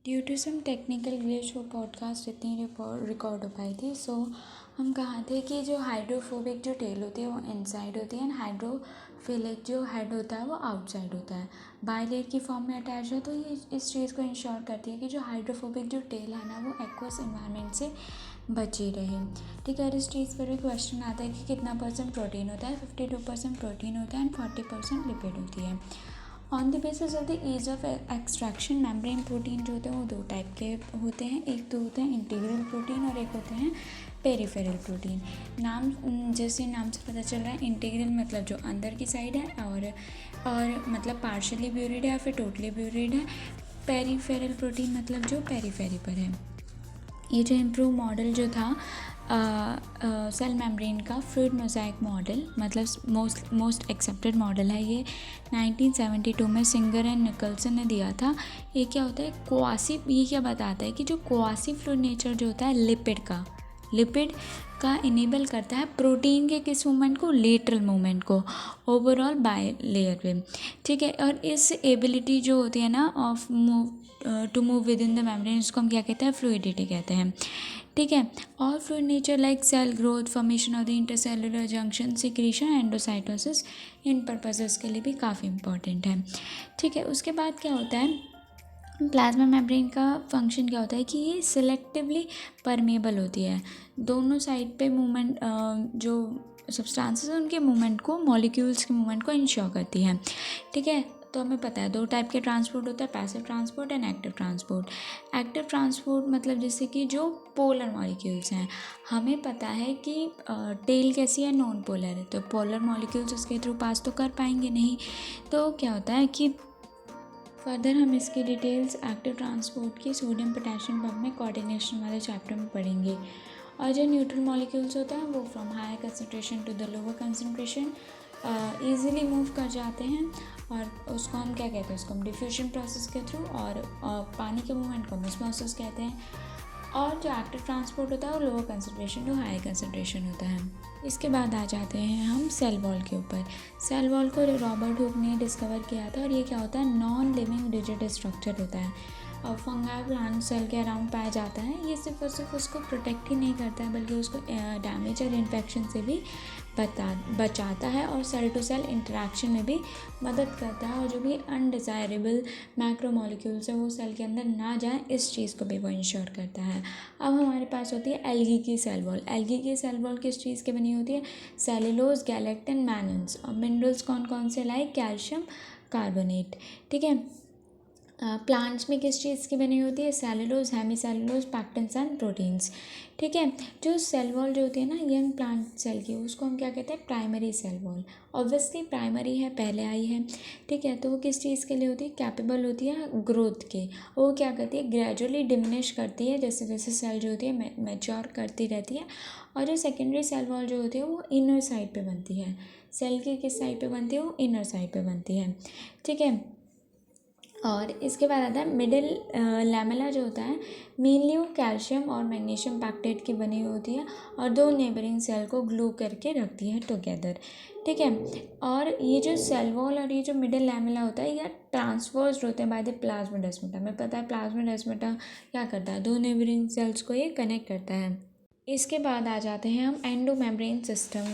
Due to some technical glitch वो podcast इतनी record हो पाई थी। सो हम कहाँ थे कि जो हाइड्रोफोबिक जो टेल होती है वो इनसाइड होती है एंड हाइड्रोफिलिक जो हेड होता है वो आउटसाइड होता है। बायलेयर की फॉर्म में अटैच है, तो ये इस चीज़ को इंश्योर करती है कि जो हाइड्रोफोबिक जो टेल है ना वो एक्वस इन्वायरमेंट से बची रहे। ठीक है, और इस चीज़ पर भी क्वेश्चन आता है कि कितना परसेंट प्रोटीन होता है। 52% प्रोटीन होता है एंड 40% लिपिड होती है। On the basis of the ease of extraction membrane protein जो होते हैं वो दो टाइप के होते हैं। एक तो होते हैं इंटीग्रल प्रोटीन और एक होते हैं पेरिफेरल प्रोटीन। नाम जैसे नाम से पता चल रहा है, इंटीग्रल मतलब जो अंदर की साइड है और मतलब पार्शली ब्यूरिड है या फिर टोटली ब्यूरिड है। पेरिफेरल प्रोटीन मतलब जो पेरीफेरी पर है। ये जो इम्प्रूव मॉडल जो था सेल मेम्ब्रेन का फ्लूइड मोज़ाइक मॉडल मतलब मोस्ट एक्सेप्टेड मॉडल है। ये 1972 में सिंगर एंड निकल्सन ने दिया था। ये क्या होता है, ये क्या बताता है कि जो क्वासी फ्लूइड नेचर जो होता है लिपिड का इनेबल करता है प्रोटीन के किस मूवमेंट को, लेटरल मूवमेंट को ओवरऑल बाय लेयर पे। ठीक है, और इस एबिलिटी जो होती है ना of to move within the membrane, इसको हम क्या कहते हैं, फ्लूइडिटी कहते हैं। ठीक है, all fluid nature like cell growth, formation of the intercellular junction, secretion, endocytosis, इन पर्पसेस के लिए भी काफ़ी इंपॉर्टेंट है। ठीक है, उसके बाद क्या होता है, प्लाज्मा मेम्ब्रेन का फंक्शन क्या होता है कि ये सिलेक्टिवली परमेबल होती है। दोनों साइड पे मूवमेंट जो सब्सटेंसेस हैं उनके मूवमेंट को, मॉलिक्यूल्स के मूवमेंट को इंश्योर करती है। ठीक है, तो हमें पता है दो टाइप के ट्रांसपोर्ट होता है, passive transport and active transport. Active transport मतलब जैसे कि जो पोलर मॉलिक्यूल्स हैं, हमें पता है कि टेल कैसी है, नॉन पोलर है, तो पोलर मॉलिक्यूल्स उसके थ्रू पास तो कर पाएंगे नहीं। तो क्या होता है कि फर्दर हम इसकी डिटेल्स एक्टिव ट्रांसपोर्ट की सोडियम पोटेशियम पंप में कोऑर्डिनेशन वाले चैप्टर में पढ़ेंगे। और जो न्यूट्रल मॉलिक्यूल्स होते हैं वो from higher concentration to the lower concentration easily move कर जाते हैं, और उसको हम क्या कहते हैं, उसको हम डिफ्यूजन प्रोसेस के थ्रू, और पानी के मूवमेंट को ऑस्मोसिस कहते हैं। और जो एक्टिव ट्रांसपोर्ट होता है वो lower concentration to high concentration होता है। इसके बाद आ जाते हैं हम सेल वॉल के ऊपर। सेल वॉल को रॉबर्ट हुक ने डिस्कवर किया था, और ये क्या होता है, नॉन लिविंग रिजिड स्ट्रक्चर होता है और फंगाई प्लांट सेल के अराउंड पाया जाता है। ये सिर्फ और सिर्फ उसको प्रोटेक्ट ही नहीं करता है बल्कि उसको डैमेज और इन्फेक्शन से भी बचाता है, और सेल टू सेल इंटरेक्शन में भी मदद करता है, और जो भी अनडिज़ायरेबल मैक्रोमोलिक्यूल्स है वो सेल के अंदर ना जाए, इस चीज़ को भी वो इंश्योर करता है। अब हमारे पास होती है एल्गी की सेल वॉल। एल्गी की सेल वॉल किस चीज़ की बनी होती है, सेलुलोज, गैलेक्टिन, मैनन्स, और मिनरल्स कौन कौन से लाइक कैल्शियम कार्बोनेट। ठीक है, प्लांट्स में किस चीज़ की बनी होती है, सेलुलोज, हेमीसेलुलोज, पैक्टिन्स एंड प्रोटीन्स। ठीक है, जो सेल वॉल जो होती है ना यंग प्लांट सेल की, उसको हम क्या कहते हैं, primary cell wall. Obviously primary है, पहले आई है। ठीक है, तो वो किस चीज़ के लिए होती है, कैपेबल होती है ग्रोथ के। वो क्या करती है, ग्रेजुअली डिमिनिश करती है जैसे जैसे सेल जो होती है मैच्योर करती रहती है। और जो सेकेंडरी सेल वॉल जो होती है वो इनर साइड पे बनती है। सेल की किस साइड पे बनती है, वो इनर साइड पे बनती है। ठीक है, और इसके बाद आता है मिडिल लैमेला जो होता है, मेनली वो कैल्शियम और मैग्नीशियम पैक्टेट की बनी होती है, और दो नेबरिंग सेल को ग्लू करके रखती है टुगेदर। ठीक है, और ये जो सेल वॉल और ये जो मिडिल लैमेला होता है ये ट्रांसवर्स्ड होते हैं बाय द प्लाज्मोडेस्माटा। हमें पता है प्लाज्मोडेस्माटा क्या करता है, दो नेबरिंग सेल्स को ये कनेक्ट करता है। इसके बाद आ जाते हैं हम एंडोमेम्ब्रेन सिस्टम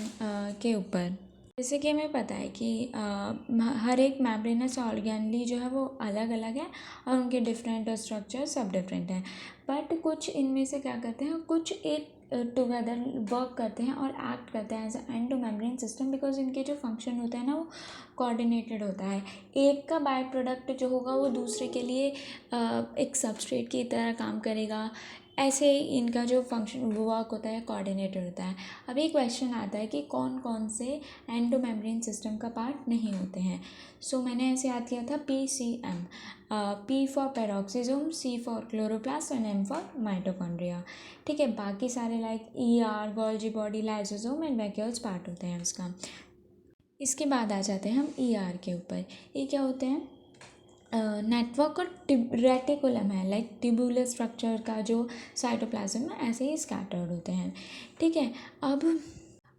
के ऊपर। जैसे कि हमें पता है कि हर एक मेम्ब्रेनस ऑर्गेनली जो है वो अलग अलग है, और उनके डिफरेंट स्ट्रक्चर सब डिफरेंट हैं। बट कुछ इनमें से क्या करते हैं, कुछ एक टुगेदर वर्क करते हैं और एक्ट करते हैं एज एंडोमेम्ब्रेन सिस्टम, बिकॉज इनके जो फंक्शन होता है ना वो कोऑर्डिनेटेड होता है। एक का बाय प्रोडक्ट जो होगा वो दूसरे के लिए एक सबस्ट्रेट की तरह काम करेगा। ऐसे ही इनका जो फंक्शन वर्क होता है कोऑर्डिनेटेड होता है। अब ये क्वेश्चन आता है कि कौन कौन से एंडोमेम्ब्रेन सिस्टम का पार्ट नहीं होते हैं। सो मैंने ऐसे याद किया था PCM, P for peroxisome, C for chloroplast and M for mitochondria. ठीक है, बाकी सारे like ER, Golgi body, lysosome and vacuoles part होते हैं उसका। इसके बाद आ जाते हैं हम ER के ऊपर। ये क्या होते हैं, नेटवर्क और रेटिकुलम है, लाइक ट्यूबुलर स्ट्रक्चर का जो साइटोप्लाज्म में ऐसे ही स्कैटर्ड होते हैं। ठीक है, अब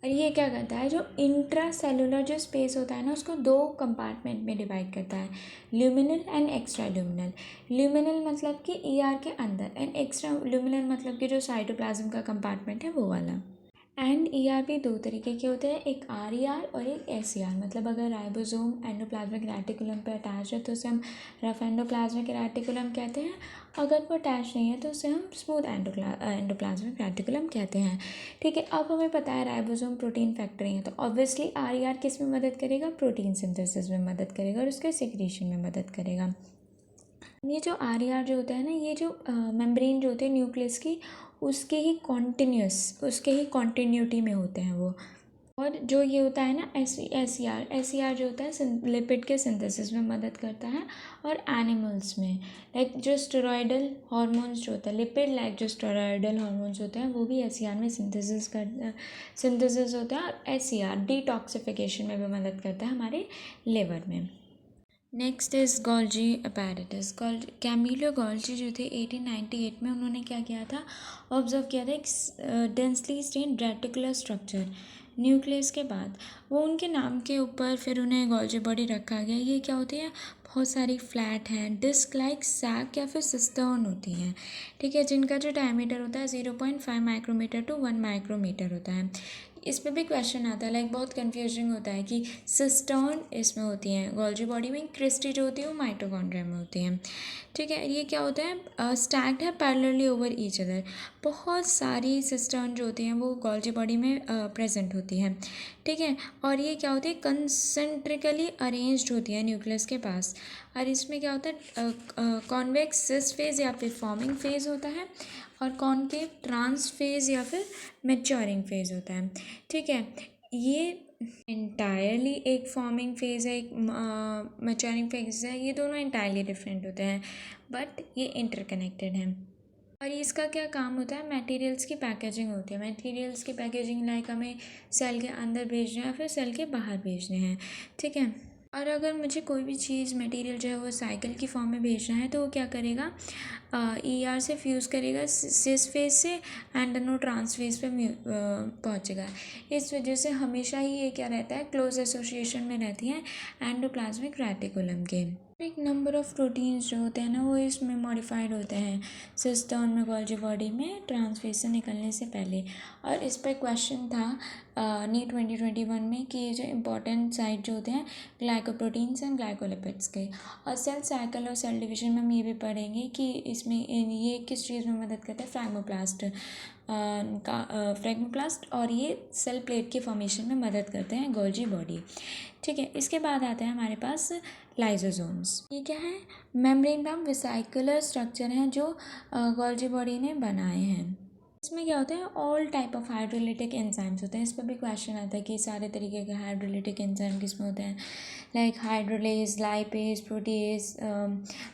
और ये क्या करता है, जो इंट्रा सेलुलर जो स्पेस होता है ना, उसको दो कंपार्टमेंट में डिवाइड करता है, luminal and extra luminal. Luminal मतलब कि ईआर के अंदर, एंड एक्स्ट्रा ल्यूमिनल मतलब कि जो साइटोप्लाज्म का कंपार्टमेंट है वो वाला। एंड ईआर भी दो तरीके के होते हैं, एक आरईआर और एक एसईआर। मतलब अगर राइबोसोम एंडोप्लाज्मिक रेटिकुलम पे अटैच है तो उसे हम रफ एंडोप्लाज्मिक रेटिकुलम कहते हैं, अगर वो अटैच नहीं है तो उसे हम स्मूथ एंडोप्लाज्मिक रेटिकुलम कहते हैं। ठीक है, अब हमें पता है राइबोसोम प्रोटीन फैक्ट्री है, तो ऑब्वियसली आरईआर किस में मदद करेगा, प्रोटीन सिंथेसिस में मदद करेगा और उसके सिक्रीशन में मदद करेगा। ये जो आरईआर जो होता है ना, ये जो मेम्ब्रेन जो होते हैं न्यूक्लियस की, उसके ही कॉन्टिन्यूटी में होते हैं वो। और जो ये होता है ना एसईआर जो होता है लिपिड के सिंथेसिस में मदद करता है। और एनिमल्स में लाइक जो स्टेरॉयडल हार्मोन्स जो होता है, लिपिड लाइक जो स्टेरॉयडल हार्मोन्स होते हैं वो भी एसईआर में सिंथेसिस होता है। और एसईआर डिटॉक्सिफिकेशन में भी मदद करता है हमारे लिवर में। Next is Golgi apparatus. Camillo Golgi जो थे 1898 में, उन्होंने क्या किया था, ऑब्जर्व किया था एक densely stained reticular structure nucleus के बाद। वो उनके नाम के ऊपर फिर उन्हें गोल्जी बॉडी रखा गया। ये क्या होती है, बहुत सारी फ्लैट हैं डिस्क लाइक सैक या फिर सिस्टर्न होती हैं। ठीक है, जिनका जो डायमीटर होता है 0.5 माइक्रोमीटर टू 1 माइक्रोमीटर होता है। इस पे भी क्वेश्चन आता है, लाइक बहुत कंफ्यूजिंग होता है कि सिस्टर्न इसमें होती हैं गोल्जी बॉडी में, क्रिस्टी जो होती है वो माइटोकॉन्ड्रिया में होती हैं। ठीक है, ये क्या होता है, स्टैक्ड है पैरेलली ओवर ईच अदर। बहुत सारी सिस्टर्न जो होती हैं वो गोल्जी बॉडी में प्रेजेंट होती हैं। ठीक है, और ये क्या होती है, कंसेंट्रिकली अरेंज्ड होती है न्यूक्लियस के पास। और इसमें क्या होता है, कॉन्वेक्स सिस फेज या फिर फॉर्मिंग फेज होता है, और कॉनकेव ट्रांस फेज या फिर मैच्योरिंग फेज होता है। ठीक है, ये इंटायरली एक फॉर्मिंग फेज़ है, एक मैच्योरिंग फेज है, ये दोनों इंटायरली डिफरेंट होते हैं बट ये इंटरकनेक्टेड हैं। और इसका क्या काम होता है, मटेरियल्स की पैकेजिंग होती है। मटेरियल्स की पैकेजिंग लाइक हमें सेल के अंदर भेजने हैं या फिर सेल के बाहर भेजने हैं। ठीक है, और अगर मुझे कोई भी चीज़ मटेरियल जो है वो साइकिल की फॉर्म में भेजना है तो वो क्या करेगा, ईआर से फ्यूज़ करेगा सिस फेज से एंड नो ट्रांस फेज पे पहुँचेगा। इस वजह से हमेशा ही ये क्या रहता है, क्लोज एसोसिएशन में रहती हैं एंडोप्लाज्मिक रेटिकुलम के। एक नंबर ऑफ़ प्रोटीन्स जो होते हैं ना वो इसमें मॉडिफाइड होते हैं सिस्टर्न में गोल्जी बॉडी में ट्रांसफेज से निकलने से पहले। और इस पर क्वेश्चन था नीट 2021 में कि ये जो इम्पोर्टेंट साइट जो होते हैं ग्लाइकोप्रोटीन्स एंड ग्लाइकोलिपिड्स के। और सेल साइकिल और सेल डिवीजन में हम ये भी पढ़ेंगे कि इसमें ये किस चीज़ में मदद करता है, फ्रैगमोप्लास्ट, और ये सेल प्लेट के फॉर्मेशन में मदद करते हैं गोल्जी बॉडी। ठीक है, इसके बाद आता है हमारे पास लाइजोसोम्स। ये क्या है, मेम्ब्रेन बाउंड वेसिकुलर स्ट्रक्चर हैं जो गोल्जी बॉडी ने बनाए हैं। इसमें क्या होता है, all type of hydrolytic enzymes होते हैं। इस पर भी क्वेश्चन आता है कि सारे तरीके के हाइड्रोलिटिक एंजाइम किसमें होते हैं, like hydrolase, lipase, protease,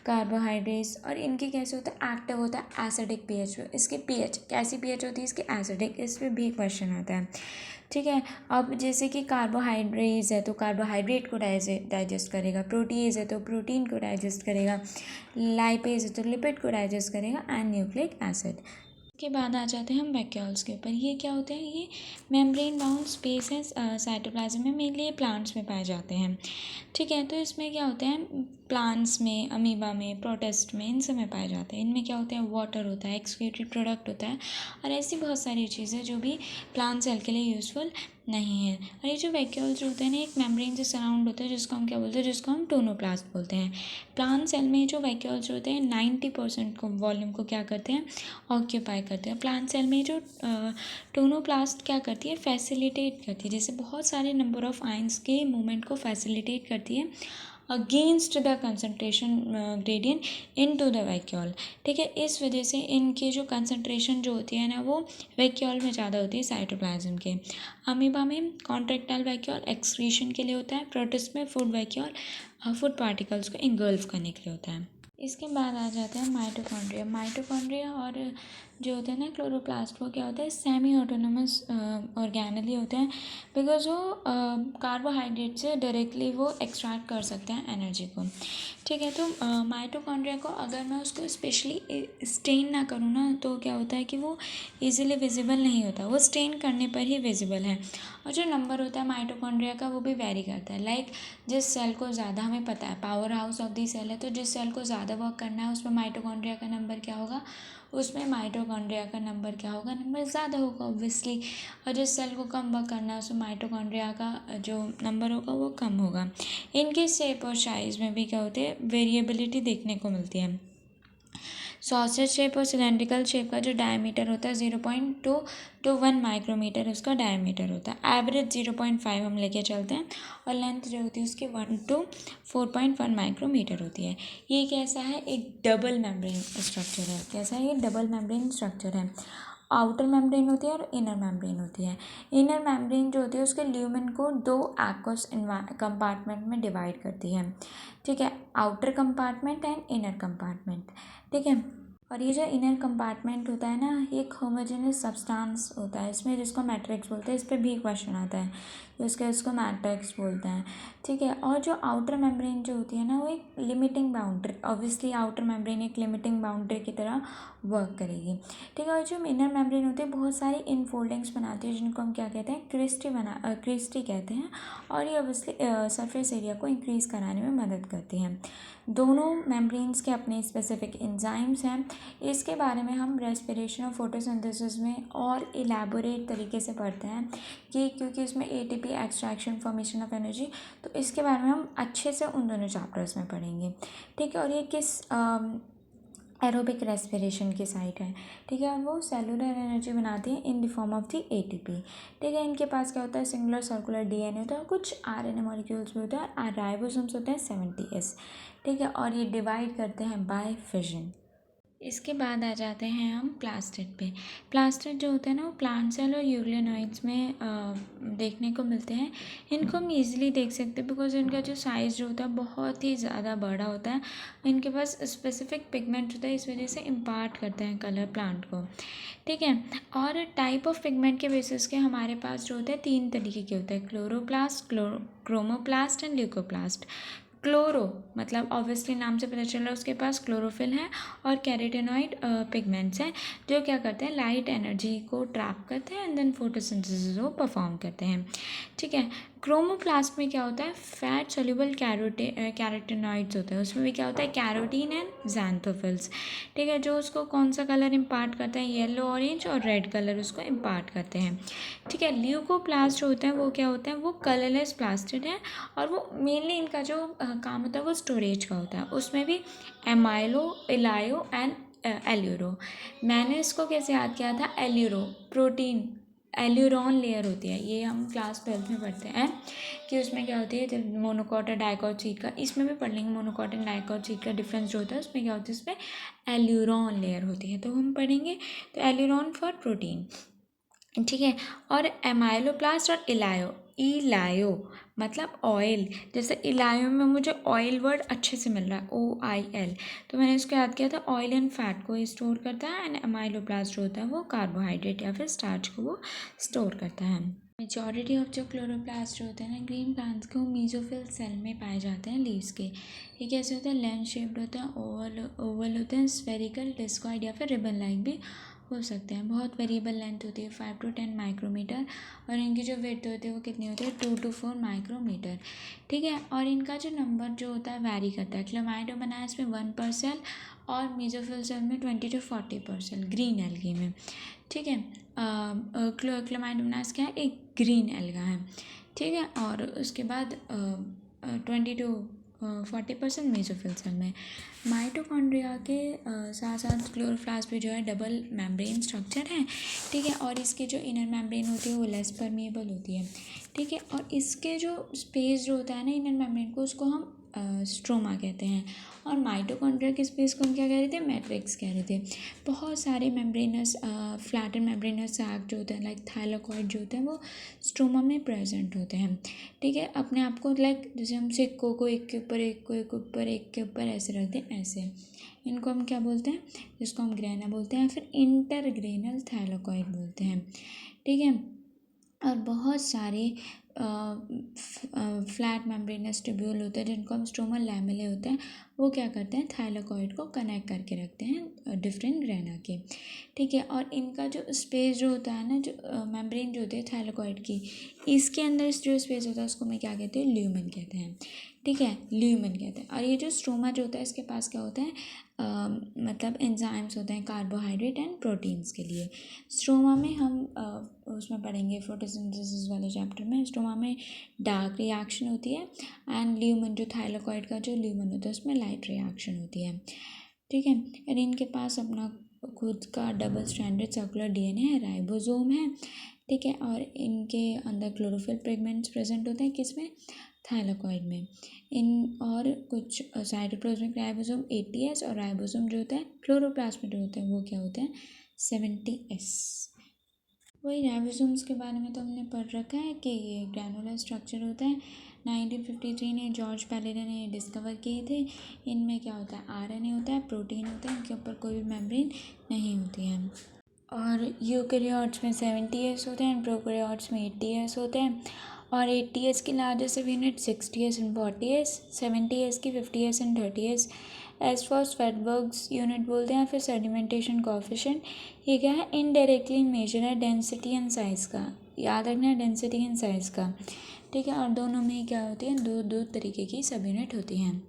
carbohydrates. और इनके कैसे होता है, एक्टिव होता है एसिडिक पीएच। इसके पीएच कैसी पीएच होती है इसकी, एसिडिक। इस पर भी क्वेश्चन आता है। ठीक है, अब जैसे कि कार्बोहाइड्रेट्स है तो कार्बोहाइड्रेट को डाइजेस्ट करेगा, प्रोटीएज है तो प्रोटीन को डाइजेस्ट करेगा, लाइपेज है तो लिपिड को डाइजेस्ट करेगा, एंड न्यूक्लिक एसिड। के बाद आ जाते हैं हम वैक्यूल्स के ऊपर। ये क्या होते हैं, ये मेम्ब्रेन बाउंड स्पेस है साइटोप्लाज्म में, मेनली ये प्लांट्स में पाए जाते हैं। ठीक है, तो इसमें क्या होते हैं, प्लांट्स में, अमीबा में, प्रोटिस्ट में, इन सब में पाए जाते हैं। इनमें क्या होता है, वाटर होता है, एक्सक्रीटरी प्रोडक्ट होता है, और ऐसी बहुत सारी चीज़ें जो भी प्लांट सेल के लिए यूज़फुल नहीं है। और ये जो वैक्यूल्स होते हैं ना, एक मेम्ब्रेन से सराउंड होते हैं जिसको हम क्या बोलते हैं, जिसको हम टोनोप्लास्ट बोलते हैं। प्लांट सेल में जो वैक्यूल्स होते हैं 90% को वॉल्यूम को क्या करते हैं, ऑक्यूपाई करते हैं। प्लांट सेल में जो टोनोप्लास्ट क्या करती है, फैसिलिटेट करती है, जैसे बहुत सारे नंबर ऑफ आयंस के मूवमेंट को फैसिलिटेट करती है against the concentration gradient into the vacuole. ठीक है, इस वजह से इनकी जो कंसनट्रेशन जो होती है ना वो वैक्यूल में ज़्यादा होती है साइटोप्लाज्म के। अमीबा में कॉन्ट्रैक्टाइल वैक्यूल एक्सक्रीशन के लिए होता है, प्रोटिस्ट में फूड वैक्यूल फूड पार्टिकल्स को इंगल्फ करने के लिए होता है। इसके बाद आ जाता है माइटोकॉन्ड्रिया। माइटोकॉन्ड्रिया और जो होते हैं ना क्लोरोप्लास्ट, वो क्या होता है, सेमी ऑटोनोमस ऑर्गेनेली होते हैं, बिकॉज वो कार्बोहाइड्रेट से डायरेक्टली वो एक्सट्रैक्ट कर सकते हैं एनर्जी को। ठीक है, तो माइटोकॉन्ड्रिया को अगर मैं उसको स्पेशली स्टेन ना करूँ ना, तो क्या होता है कि वो इजीली विजिबल नहीं होता, वो स्टेन करने पर ही विजिबल है। और जो नंबर होता है माइटोकॉन्ड्रिया का वो भी वेरी करता है। लाइक जिस सेल को ज़्यादा, हमें पता है power house of the cell है, तो जिस सेल को ज़्यादा वर्क करना है उसमें माइटोकॉन्ड्रिया का नंबर क्या होगा, उसमें माइटोकॉन्ड्रिया का नंबर क्या होगा, नंबर ज़्यादा होगा ऑब्वियसली। और जिस सेल को कम वर्क करना है उसमें माइटोकॉन्ड्रिया का जो नंबर होगा वो कम होगा। इनके शेप और साइज़ में भी क्या होती है, वेरिएबिलिटी देखने को मिलती है। सॉसेज शेप और सिलेंड्रिकल शेप का जो डायमीटर होता है 0.2 to 1 माइक्रोमीटर उसका डायमीटर होता है। एवरेज 0.5 हम लेके चलते हैं, और लेंथ जो होती है उसकी 1 to 4.1 माइक्रोमीटर होती है। ये कैसा है, एक डबल मेम्ब्रेन स्ट्रक्चर है। कैसा है, ये डबल मेम्ब्रेन स्ट्रक्चर है। आउटर मेम्ब्रेन होती है और इनर मेम्ब्रेन होती है। इनर मेम्ब्रेन जो होती है उसके ल्यूमेन को 2 एक्वस कंपार्टमेंट में डिवाइड करती है। ठीक है, outer compartment and inner compartment. ठीक है, और ये जो इनर कंपार्टमेंट होता है ना, ये एक होमोजेनियस सब्सटेंस होता है इसमें, जिसको मैट्रिक्स बोलते हैं। इस पर भी क्वेश्चन आता है, तो इसको मैट्रिक्स बोलते हैं। ठीक है, और जो आउटर मेम्ब्रेन जो होती है ना, वो एक limiting boundary, obviously outer membrane एक लिमिटिंग बाउंड्री की तरह वर्क करेगी। ठीक है, और जो इनर मेम्ब्रेन होती है बहुत सारी इनफोल्डिंग्स बनाती है, जिनको हम क्या कहते हैं, क्रिस्टी कहते हैं। और ये ऑब्वियसली सरफेस एरिया को इंक्रीज़ कराने में मदद करती हैं। दोनों मेम्ब्रेन्स के अपने स्पेसिफिक एंजाइम्स हैं। इसके बारे में हम रेस्पिरेशन और फोटोसिंथेसिस में और इलेबोरेट तरीके से पढ़ते हैं, कि क्योंकि उसमें ATP extraction, formation of energy, तो इसके बारे में हम अच्छे से उन दोनों चैप्टर्स में पढ़ेंगे। ठीक है, और ये किस एरोबिक रेस्पिरेशन की साइट है। ठीक है, और वो सेलुलर एनर्जी बनाती है in the form of the ATP. ठीक है, इनके पास क्या होता है, सिंगुलर सर्कुलर डीएनए होता है, कुछ आरएनए मॉलिक्यूल्स भी होते हैं, और राइबोसोम्स होते हैं 70S। ठीक है, और ये डिवाइड करते हैं बाय फिजन। इसके बाद आ जाते हैं हम प्लास्टिड पे। प्लास्टिड जो होते हैं ना, वो प्लांट सेल और यूग्लियोनॉइड्स में देखने को मिलते हैं। इनको हम ईजिली देख सकते हैं, बिकॉज इनका जो साइज़ जो होता है बहुत ही ज़्यादा बड़ा होता है। इनके पास स्पेसिफिक पिगमेंट होता है, इस वजह से इम्पार्ट करते हैं कलर प्लांट को। ठीक है, और टाइप ऑफ पिगमेंट के बेसिस के हमारे पास जो होते हैं 3 तरीके के होते हैं, chloroplast, chromoplast and leucoplast. Chloro मतलब ऑब्वियसली नाम से पता चल रहा है उसके पास क्लोरोफिल है और कैरोटेनॉइड पिगमेंट्स हैं, जो क्या करते हैं, लाइट एनर्जी को ट्रैप करते हैं एंड देन फोटोसिंथेसिस को परफॉर्म करते हैं। ठीक है, क्रोमोप्लास्ट में क्या होता है, फैट सोल्यूबल कैरोटेनॉइड्स होते हैं, उसमें भी क्या होता है, कैरोटीन एंड ज़ैंथोफिल्स। ठीक है, जो उसको कौन सा कलर इम्पार्ट करता है, येलो, ऑरेंज और रेड कलर उसको इम्पार्ट करते हैं। ठीक है, ल्यूकोप्लास्ट जो होते हैं वो क्या होते हैं, वो कलरलेस प्लास्टिड है, और वो मेनली इनका जो काम होता है वो स्टोरेज का होता है। उसमें भी एमाइलो, इलायो एंड एल्यूरो। मैंने इसको कैसे याद किया था, एल्यूरो प्रोटीन, एल्यूरॉन लेयर होती है, ये हम क्लास 12th में पढ़ते हैं कि उसमें क्या होती है, जब मोनोकॉट और डाइकॉट शीट का, इसमें भी पढ़ लेंगे मोनोकॉट एंड डाइकॉट शीट का डिफरेंस जो होता है, उसमें क्या होता है, उसमें एल्यूरॉन लेयर होती है, तो हम पढ़ेंगे। तो एल्यूरॉन फॉर प्रोटीन। ठीक है, और एमाइलोप्लास्ट और इलायो मतलब ऑयल, जैसे इलायो में मुझे ऑयल वर्ड अच्छे से मिल रहा है, OIL, तो मैंने इसको याद किया था, ऑयल एंड फैट को स्टोर करता है, एंड एमाइलोप्लास्ट जो होता है वो कार्बोहाइड्रेट या फिर स्टार्च को वो स्टोर करता है। मेजॉरिटी ऑफ जो क्लोरोप्लास्ट जो होते हैं ना ग्रीन प्लांट्स के, वो मीजोफिल सेल में पाए जाते हैं लीव्स के। ये कैसे होते हैं, लेंथ शेप्ड होते हैं, ओवल होते हैं, स्फेरिकल, डिस्कॉइड या फिर रिबन लाइक भी हो सकते हैं। बहुत वेरिएबल लेंथ होती है, 5 to 10 माइक्रोमीटर, और इनकी जो वेट होती है वो कितनी होती है, 2 to 4 माइक्रोमीटर। ठीक है, और इनका जो नंबर जो होता है वैरी करता है। क्लेमाइडो बनाया इसमें 1%, और मीजोफिल सेल में 20 to 40%, ग्रीन एल्गी में। ठीक है, क्लेमाइडोमोनास क्या है, एक ग्रीन एल्गा है। ठीक है, और उसके बाद 20 to 40% मेसोफिल सेल में। माइटोकॉन्ड्रिया के साथ साथ क्लोरोप्लास्ट भी जो है डबल मेम्ब्रेन स्ट्रक्चर है। ठीक है, और इसके जो इनर मेम्ब्रेन होती है वो लेस परमिएबल होती है। ठीक है, और इसके जो स्पेस जो होता है ना इनर मेम्ब्रेन को, उसको हम स्ट्रोमा कहते हैं। और माइटोकॉन्ड्रिया के स्पेस को हम क्या कह रहे थे, मैट्रिक्स कह रहे थे। बहुत सारे मेम्ब्रेनस फ्लैटन मेम्ब्रेनस सैक जो होते हैं लाइक थाइलाकॉइड जो होते हैं वो स्ट्रोमा में प्रेजेंट होते हैं। ठीक है, अपने आप को लाइक जैसे हम सिक्कों को एक के ऊपर एक को एक ऊपर एक के ऊपर ऐसे रखते हैं, ऐसे इनको हम क्या बोलते हैं, जिसको हम ग्रेना बोलते हैं, फिर इंटरग्रेनल थाइलाकॉइड बोलते हैं। ठीक है, और बहुत सारे फ्लैट मेम्ब्रेनस ट्यूब्यूल होते हैं जिनको हम स्ट्रोमल लैमेले होते हैं, वो क्या करते हैं, थाइलाकॉइड को कनेक्ट करके रखते हैं डिफरेंट ग्रेना के। ठीक है, और इनका जो स्पेस जो होता है ना, जो मेम्ब्रेन जो होती है थाइलाकॉइड की, इसके अंदर जो स्पेस होता है उसको मैं क्या कहते हैं, ल्यूमेन कहते हैं। ठीक है, ल्यूमेन कहते हैं। और ये जो स्ट्रोमा जो होता है इसके पास क्या होता है, मतलब एंजाइम्स होते हैं कार्बोहाइड्रेट एंड प्रोटीन्स के लिए। स्ट्रोमा में हम उसमें पढ़ेंगे फोटोसिंथेसिस वाले चैप्टर में, स्ट्रोमा में डार्क रिएक्शन होती है एंड ल्यूमेन जो थाइलाकॉइड का जो ल्यूमेन होता है उसमें लाइट रिएक्शन होती है। ठीक है, और इनके पास अपना खुद का डबल स्ट्रैंडेड सर्कुलर डीएनए है, राइबोसोम है। ठीक है, और इनके अंदर क्लोरोफिल पिगमेंट्स प्रेजेंट होते हैं, किसमें, थाइलाकॉइड में। इन और कुछ साइटोप्लाज्मिक राइबोसोम 80S और राइबोसोम जो होता है क्लोरोप्लास्ट में जो होते हैं वो क्या होते हैं, 70S। वही राइबोसोम्स के बारे में तो हमने पढ़ रखा है कि ये ग्रैनुलर स्ट्रक्चर होता है। 1953 ने जॉर्ज पैलेडन ने डिस्कवर किए थे। इनमें क्या होता है, आरएनए होता है, प्रोटीन होता है, इनके ऊपर कोई भी मेम्ब्रेन नहीं होती है। और यूकेरियोट्स में 70S होते हैं, प्रोकैरियोट्स में 80S होते हैं। और 80S की largest unit 60S and 40S, 70S की 50S and 30S। As for Svedbergs unit बोलते हैं, फिर सेडिमेंटेशन कोएफिशिएंट। ये क्या है, इनडायरेक्टली मेजर है डेंसिटी एंड साइज़ का, याद रखना है डेंसिटी एंड साइज़ का। ठीक है, और दोनों में क्या होती है, दो दो तरीके की सब यूनिट होती हैं।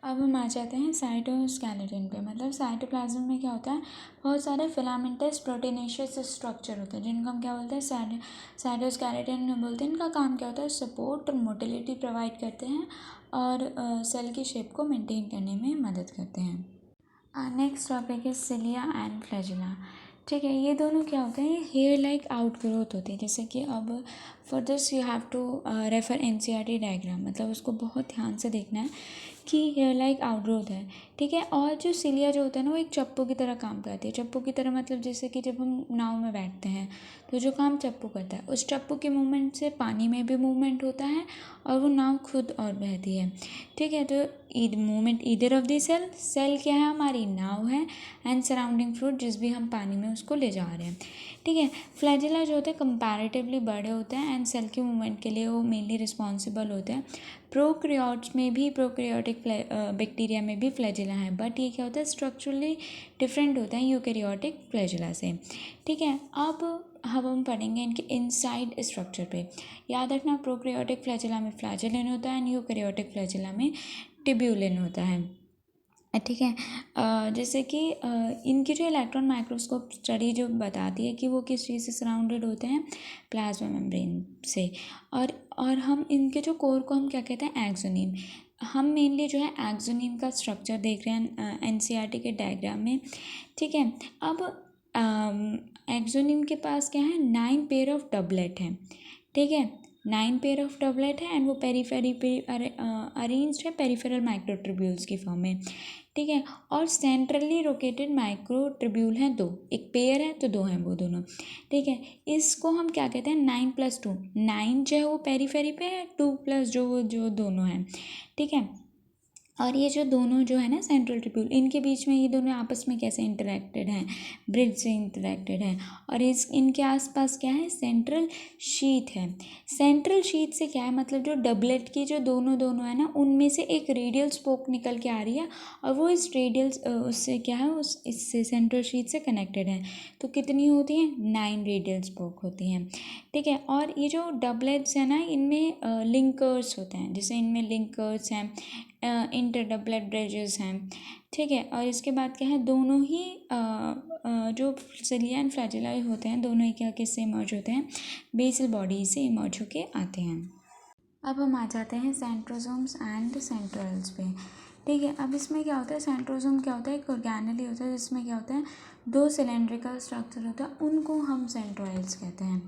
अब हम आ जाते हैं साइटोस्केलेटन पे, मतलब साइटोप्लाज्म में क्या होता है, बहुत सारे फिलामेंटस प्रोटीनेशियस स्ट्रक्चर होते हैं जिनको हम क्या बोलते हैं, साइटोस्केलेटन बोलते हैं। इनका काम क्या होता है, सपोर्ट और मोटिलिटी प्रोवाइड करते हैं और सेल की शेप को मेंटेन करने में मदद करते हैं। नेक्स्ट टॉपिक है सिलिया एंड फ्लैजिला। ठीक है, ये दोनों क्या होते हैं, हेयर लाइक आउटग्रोथ होती है। जैसे कि अब for this you have to refer NCERT diagram, मतलब उसको बहुत ध्यान से देखना है कि हेयर लाइक आउटग्रोथ है। ठीक है, और जो सिलिया जो होता है ना वो एक चप्पू की तरह काम करती है। चप्पू की तरह मतलब जैसे कि जब हम नाव में बैठते हैं तो जो काम चप्पू करता है, उस चप्पू के मूवमेंट से पानी में भी मूवमेंट होता है और वो नाव खुद और बहती है। ठीक है, तो movement either of the cell क्या है, हमारी नाव है, एंड सराउंडिंग फ्लूइड जिस भी हम पानी में उसको ले जा रहे हैं। ठीक है, फ्लैजिला जो होते हैं कंपैरेटिवली बड़े होते हैं एंड सेल के मूवमेंट के लिए वो मेनली रिस्पॉन्सिबल होते हैं। प्रोकैरियोट्स में भी, प्रोकैरियोटिक बैक्टीरिया में भी फ्लैजिला है, बट ये क्या होता है, स्ट्रक्चरली डिफरेंट होता है यूकेरियोटिक फ्लैजिला से। ठीक है, अब हम पढ़ेंगे इनके इनसाइड स्ट्रक्चर पे। याद रखना, प्रोकैरियोटिक फ्लैजिला में फ्लैजिलन होता है एंड यूकेरियोटिक फ्लैजिला में ट्यूब्यूलिन होता है। ठीक है, जैसे कि इनकी जो इलेक्ट्रॉन माइक्रोस्कोप स्टडी जो बताती है कि वो किस चीज़ से सराउंडेड होते हैं, प्लाज्मा मेम्ब्रेन से। और हम इनके जो कोर को हम क्या कहते हैं, एक्सोनीम। हम मेनली जो है एक्सोनीम का स्ट्रक्चर देख रहे हैं एनसीईआरटी के डायग्राम में। ठीक है, अब एक्सोनीम के पास क्या है, 9 पेयर ऑफ डबलेट हैं। ठीक है, 9 पेयर ऑफ डबलेट है एंड वो पेरीफेरी पे अरेंज्ड है पेरिफेरल माइक्रोट्यूब्यूल्स की फॉर्म में। ठीक है, और सेंट्रली लोकेटेड माइक्रोट्यूब्यूल हैं 2, एक पेयर है तो 2 हैं वो दोनों। ठीक है, इसको हम क्या कहते हैं, 9+2। 9 जो है वो पेरीफेरी पे है, 2+ जो दोनों हैं। ठीक है, और ये जो दोनों जो है ना सेंट्रल ट्यूब्यूल, इनके बीच में ये दोनों आपस में कैसे इंटरेक्टेड हैं, ब्रिज से इंटरेक्टेड हैं। और इनके आसपास क्या है, सेंट्रल शीथ है। सेंट्रल शीथ से क्या है, मतलब जो डबलेट की जो दोनों है ना, उनमें से एक रेडियल स्पोक निकल के आ रही है और वो इस रेडियल उससे क्या है, इससे सेंट्रल शीथ से कनेक्टेड है। तो कितनी होती हैं, 9 रेडियल स्पोक होती हैं। ठीक है, और ये जो डबलेट्स हैं ना, इनमें लिंकर्स होते हैं, जैसे इनमें लिंकर्स हैं, इंटर डबलेट ब्रिजेस हैं। ठीक है, और इसके बाद क्या है, दोनों ही जो सिलिया एंड फ्लैजिला होते हैं दोनों ही क्या किससे इमर्ज होते हैं, बेसल बॉडी से इमर्ज होके आते हैं। अब हम आ जाते हैं सेंट्रोसोम्स एंड सेंट्रोइल्स पे। ठीक है, अब इसमें क्या होता है, सेंट्रोसोम क्या होता है, एक ऑर्गेनेली होता है जिसमें क्या होता है, 2 सिलेंड्रिकल स्ट्रक्चर होता है, उनको हम सेंट्रोइल्स कहते हैं।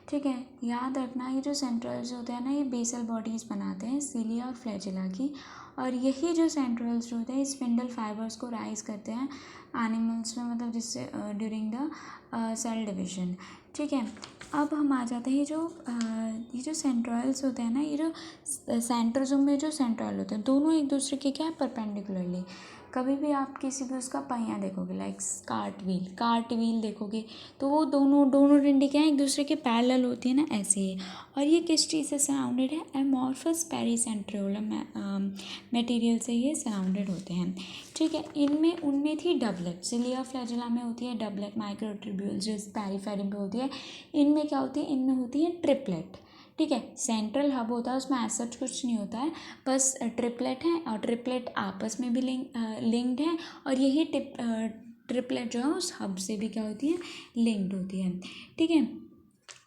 ठीक है, याद रखना ये जो सेंट्रोइल्स होते हैं ना, ये बेसल बॉडीज़ बनाते हैं सिलिया और फ्लैजिला की, और यही जो सेंट्रोल्स जो होते हैं स्पिंडल फाइबर्स को राइज करते हैं एनिमल्स में, मतलब जिससे ड्यूरिंग द सेल डिविजन। ठीक है, अब हम आ जाते हैं ये जो सेंट्रोइल्स होते हैं ना, ये जो सेंट्रोजोम में जो सेंट्रोइल होते हैं दोनों एक दूसरे के क्या है परपेंडिकुलरली। कभी भी आप किसी भी उसका पहिया देखोगे लाइक कार्ट व्हील देखोगे तो वो दोनों डंडे क्या है एक दूसरे के पैरेलल होती है ना, ऐसे ही। और ये किस चीज़ से सराउंडेड है, एमॉर्फस पेरीसेंट्रियोलम मटेरियल से ये सराउंडेड होते हैं। ठीक है, इनमें उनमें थी डबलेट, सिलिया फ्लैजेला में होती है डबलेट माइक्रोट्यूब्यूल्स जो पेरिफेरम पे होती है। इनमें क्या होती है, इनमें होती है ट्रिपलेट। ठीक है, सेंट्रल हब होता है उसमें ऐसा कुछ नहीं होता है, बस ट्रिपलेट है और ट्रिपलेट आपस में भी लिंक्ड है और यही ट्रिपलेट जो है उस हब से भी क्या होती है लिंक्ड होती है। ठीक है,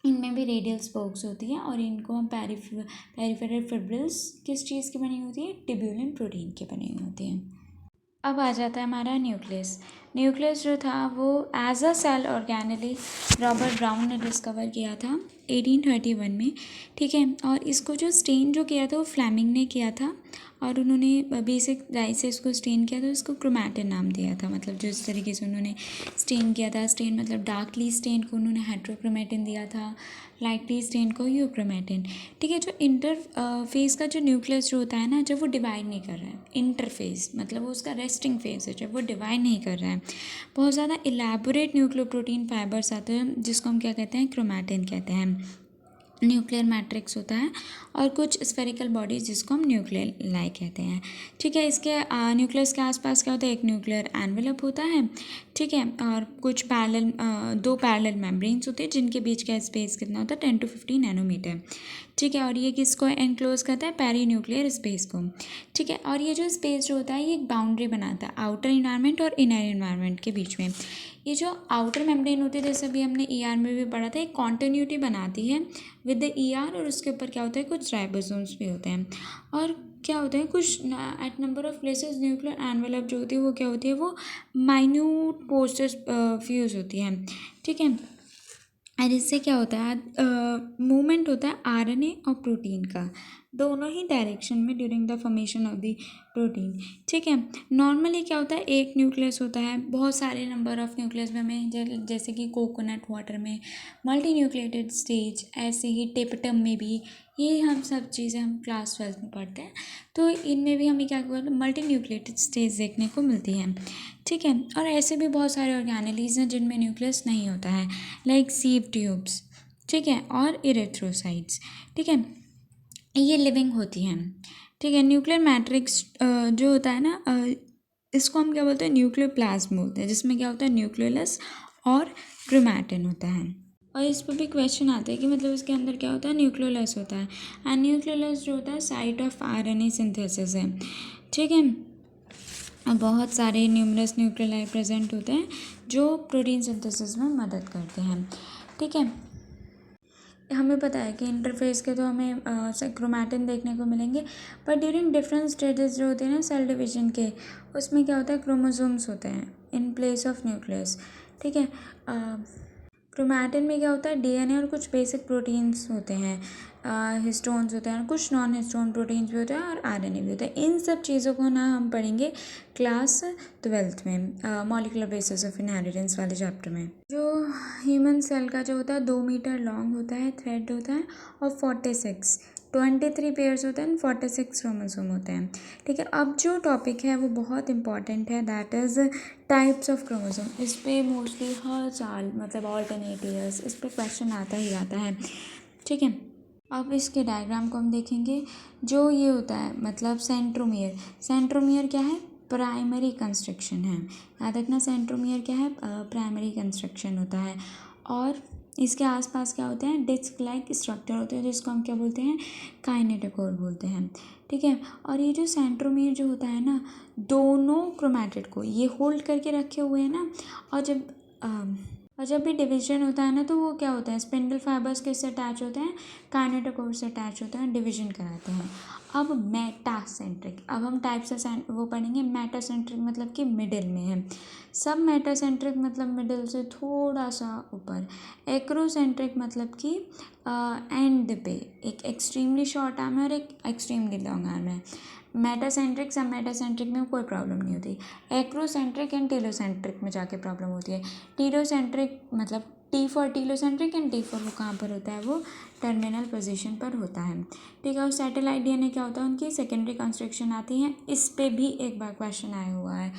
इनमें भी रेडियल स्पोक्स होती है और इनको हम पेरिफेरल फिब्रिल्स किस चीज़ की बनी होती है, ट्यूब्यूलिन प्रोटीन की बनी हुई होती है। अब आ जाता है हमारा न्यूक्लियस जो था वो as a cell organelle Robert Brown ने डिस्कवर किया था 1831 में। ठीक है, और इसको जो स्टेन जो किया था वो फ्लेमिंग ने किया था और उन्होंने बेसिक डाई से इसको स्टेन किया था, इसको क्रोमैटिन नाम दिया था। मतलब जो इस तरीके से उन्होंने स्टेन किया था, स्टेन मतलब डार्कली स्टेन को उन्होंने हेट्रोक्रोमैटिन दिया था, लाइटली स्टेन को यूक्रोमैटिन। ठीक है, जो इंटर फेज का जो न्यूक्लियस जो होता है ना, जब वो डिवाइड नहीं कर रहा है, इंटरफेस मतलब वो उसका रेस्टिंग फेज है, जब वो डिवाइड नहीं कर रहा है, बहुत ज़्यादा इलेबोरेट न्यूक्लियोप्रोटीन फाइबर्स आते हैं जिसको हम क्या कहते हैं, क्रोमैटिन कहते हैं। न्यूक्लियर मैट्रिक्स होता है और कुछ स्फेरिकल बॉडीज जिसको हम न्यूक्लियर कहते हैं। ठीक है, इसके न्यूक्लियस के आसपास क्या होता है, एक न्यूक्लियर एनवेलप होता है। ठीक है, और कुछ दो पैरेलल मेम्ब्रेन्स होते हैं जिनके बीच का स्पेस कितना होता है 10 to 15 नैनोमीटर। ठीक है, और ये किसको एनक्लोज करता है, पेरी न्यूक्लियर स्पेस को। ठीक है, और ये जो स्पेस जो होता है ये एक बाउंड्री बनाता है आउटर इन्वायरमेंट और इनर इन्वायरमेंट के बीच में। ये जो आउटर मेम्ब्रेन होती है, जैसे अभी हमने ईआर में भी पढ़ा था, एक कॉन्टिन्यूटी बनाती है विद द ईआर और उसके ऊपर क्या होता है, कुछ राइबोसोम्स भी होते हैं। और क्या होता है, कुछ at number of places nuclear envelope जो होती है वो क्या होती है, वो माइन्यूट पोस्टर्स फ्यूज होती है। ठीक है, और इससे क्या होता है, मूवमेंट होता है आरएनए और प्रोटीन का, दोनों ही डायरेक्शन में during the formation of the protein. ठीक है, नॉर्मली क्या होता है, एक न्यूक्लियस होता है, बहुत सारे नंबर ऑफ न्यूक्लियस में हमें जैसे कि कोकोनट वाटर में मल्टी न्यूक्लिएटेड स्टेज, ऐसे ही टेपटम में भी, ये हम सब चीज़ें हम क्लास 12 में पढ़ते हैं। तो इनमें भी हमें क्या कहते हैं, मल्टी न्यूक्लिएटेड स्टेज देखने को मिलती है। ठीक है, और ऐसे भी बहुत सारे ऑर्गेनेलीज हैं जिनमें न्यूक्लियस नहीं होता है, लाइक सीव ट्यूब्स। ठीक है, और इरेथ्रोसाइट्स। ठीक है, ये लिविंग होती हैं। ठीक है, न्यूक्लियर मैट्रिक्स जो होता है ना, इसको हम क्या बोलते हैं, न्यूक्लियोप्लाज्म बोलते हैं, जिसमें क्या होता है, न्यूक्लियोलस और क्रोमैटिन होता है। और इस पर भी क्वेश्चन आता है कि मतलब इसके अंदर क्या होता है, न्यूक्लियोलस होता है। एंड न्यूक्लियोलस जो होता है साइट ऑफ आरएनए सिंथेसिस है। ठीक है, बहुत सारे न्यूमरस न्यूक्लियोलाई प्रेजेंट होते हैं जो प्रोटीन सिंथेसिस में मदद करते हैं। ठीक है, हमें पता है कि इंटरफेस के तो हमें क्रोमैटिन देखने को मिलेंगे, पर ड्यूरिंग डिफरेंट स्टेजेस जो होते हैं ना सेल डिवीजन के, उसमें क्या होता है, क्रोमोसोम्स होते हैं इन प्लेस ऑफ न्यूक्लियस। ठीक है, क्रोमैटिन में क्या होता है, डीएनए और कुछ बेसिक प्रोटीन्स होते हैं, हिस्टोन्स होते हैं, कुछ नॉन हिस्टोन प्रोटीन्स भी होते हैं और आरएनए भी होता है। इन सब चीज़ों को ना हम पढ़ेंगे क्लास 12 में, मॉलिक्यूलर बेसिस ऑफ इनहेरिटेंस वाले चैप्टर में। जो ह्यूमन सेल का जो होता है 2 मीटर लॉन्ग होता है, थ्रेड होता है और 23 पेयर्स होते हैं, 46 क्रोमोसोम होते हैं। ठीक है, अब जो टॉपिक है वो बहुत इंपॉर्टेंट है, that is types of chromosome. इस पर मोस्टली हर साल मतलब ऑल्टरनेट ईयर्स इस पर क्वेश्चन आता ही आता है। ठीक है, अब इसके डायग्राम को हम देखेंगे। जो ये होता है मतलब सेंट्रोमियर क्या है, प्राइमरी कंस्ट्रक्शन है, याद रखना, सेंट्रोमियर क्या है, प्राइमरी कंस्ट्रक्शन होता है। और इसके आसपास क्या होते हैं, डिस्क लाइक स्ट्रक्चर होते हैं जिसको हम क्या बोलते हैं, काइनेटोकोर बोलते हैं। ठीक है, और ये जो सेंट्रोमियर जो होता है ना, दोनों क्रोमैटिड को ये होल्ड करके रखे हुए हैं ना, और जब भी डिवीजन होता है ना तो वो क्या होता है, स्पिंडल फाइबर्स किससे अटैच होते हैं, काइनेटोकोर से अटैच होते हैं, डिवीजन कराते हैं। अब मेटासेंट्रिक, अब हम टाइप्स ऑफ वो पढ़ेंगे। मेटासेंट्रिक मतलब कि मिडिल में है, सब मेटासेंट्रिक मतलब मिडिल से थोड़ा सा ऊपर, एक्रोसेंट्रिक मतलब कि एंड पे, एक एक्सट्रीमली शॉर्ट आर्म है और एक एक्सट्रीमली लॉन्ग आर्म है। मेटासेंट्रिक सब मेटासेंट्रिक में कोई प्रॉब्लम नहीं होती, एक्रोसेंट्रिक एंड टेलोसेंट्रिक में जाके प्रॉब्लम होती है। टीलोसेंट्रिक मतलब T for telocentric and T for वो कहाँ पर होता है, वो टर्मिनल पोजीशन पर होता है। ठीक है, और सैटेलाइट डीएनए क्या होता है, उनकी सेकेंडरी कंस्ट्रक्शन आती है। इस पे भी एक बार क्वेश्चन आया हुआ है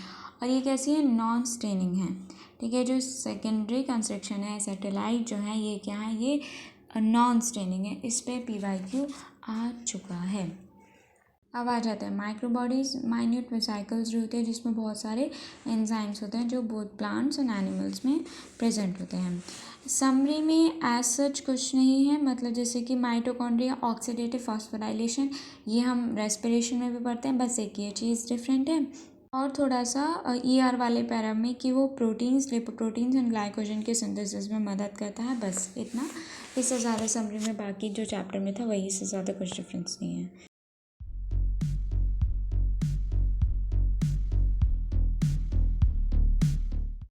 और ये कैसी है, नॉन स्टेनिंग है। ठीक है, जो सेकेंडरी कंस्ट्रक्शन है सैटेलाइट जो है ये क्या है, ये नॉन स्टेनिंग है। इस पे PYQ आ चुका है। अब आ जाते हैं माइक्रो बॉडीज, माइन्यूट वेसिकल्स जो होते हैं जिसमें बहुत सारे एंजाइम्स होते हैं जो बोथ प्लांट्स एंड एनिमल्स में प्रेजेंट होते हैं। समरी में एज सच कुछ नहीं है, मतलब जैसे कि माइटोकॉन्ड्रिया, ऑक्सीडेटिव फॉस्फोराइलेशन, ये हम रेस्पिरेशन में भी पढ़ते हैं, बस एक ये चीज़ डिफरेंट है। और थोड़ा सा ER वाले पैरा में कि वो प्रोटीन्स, लिपोप्रोटीन्स एंड ग्लाइकोजन के सिंथेसिस में मदद करता है, बस इतना। इससे ज़्यादा समरी में बाकी जो चैप्टर में था वही से ज़्यादा कुछ डिफरेंस नहीं है।